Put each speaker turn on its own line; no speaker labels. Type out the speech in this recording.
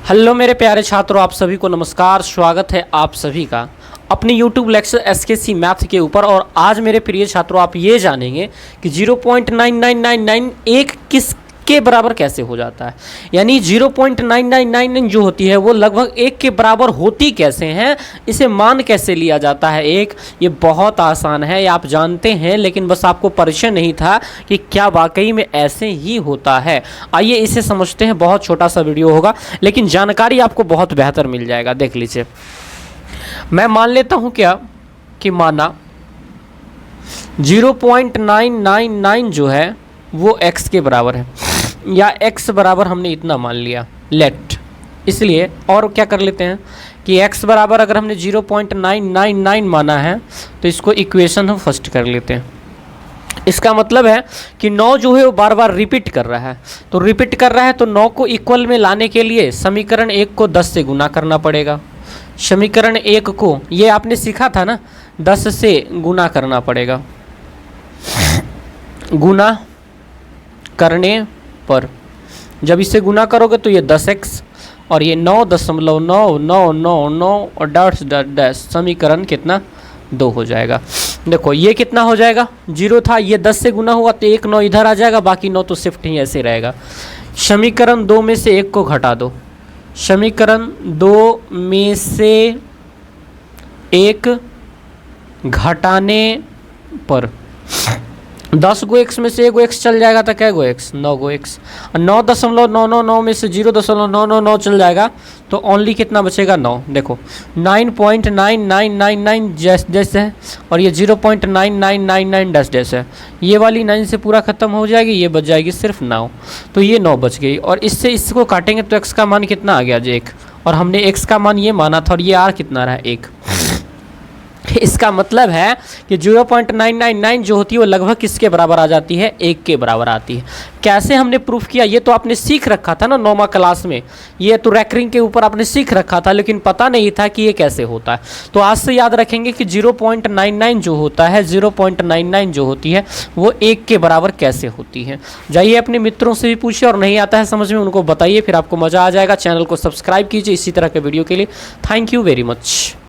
Hello मेरे प्यारे छात्रों, आप सभी को नमस्कार। स्वागत है आप सभी का अपनी यूट्यूब लेक्चर एसकेसी मैथ के ऊपर। और आज मेरे प्रिय छात्रों आप ये जानेंगे कि 0.9999 किसके बराबर कैसे हो जाता है। यानी 0.9999 जो होती है वो लगभग 1 के बराबर होती कैसे हैं, इसे मान कैसे लिया जाता है एक। ये बहुत आसान है, ये आप जानते हैं, लेकिन बस आपको परिचय नहीं था कि क्या वाकई में ऐसे ही होता है। आइए इसे समझते हैं। बहुत छोटा सा वीडियो होगा लेकिन जानकारी आपको बहुत बेहतर मिल जाएगा। देख लीजिए, मैं मान लेता हूं क्या कि माना 0.999 जो है वो x के बराबर है, या x बराबर हमने इतना मान लिया लेट। इसलिए और क्या कर लेते हैं कि x बराबर अगर हमने 0.999 माना है तो इसको इक्वेशन हम फर्स्ट कर लेते हैं। इसका मतलब है कि 9 जो है वो बार बार रिपीट कर रहा है, तो रिपीट कर रहा है तो 9 को इक्वल में लाने के लिए समीकरण 1 को 10 से गुना करना पड़ेगा। समीकरण 1 को, ये आपने सीखा था ना, 10 से गुना करना पड़ेगा। गुना करने पर जब इसे गुना करोगे तो ये 10x और ये 9.999 और डैश डैश समीकरण कितना 2 हो जाएगा। देखो ये कितना हो जाएगा, 0 था, ये 10 से गुना हुआ तो 1 9 इधर आ जाएगा, बाकी 9 तो शिफ्ट ही ऐसे रहेगा। समीकरण 2 में से 1 को घटा दो। समीकरण 2 में से 1 घटाने पर 10 गो x में से 1 गो x चल जाएगा तो क्या गो x, 9 गो x। 9.999 में से 0.999 चल जाएगा तो ओनली कितना बचेगा 9। देखो 9.9999 जैसे है और ये 0.9999 डैश डैश है, ये वाली 9 से पूरा खत्म हो जाएगी, ये बच जाएगी सिर्फ 9। तो ये 9 बच गई और इससे इसको काटेंगे तो x का मान कितना आ गया जी 1, और हमने x का मान ये माना था और ये r कितना रहा 1। इसका मतलब है कि 0.999 जो होती है वो लगभग किसके बराबर आ जाती है, 1 के बराबर आती है। कैसे हमने प्रूफ किया ये तो आपने सीख रखा था ना 9वीं क्लास में, ये तो रैकरिंग के ऊपर आपने सीख रखा था, लेकिन पता नहीं था कि ये कैसे होता है। तो आज से याद रखेंगे कि 0.99 जो होता है, 0.99 जो होती है वो 1 के बराबर कैसे होती है। जाइए अपने मित्रों से भी पूछिए और नहीं आता है समझ में उनको बताइए, फिर आपको मज़ा आ जाएगा। चैनल को सब्सक्राइब कीजिए इसी तरह के वीडियो के लिए। Thank you very much.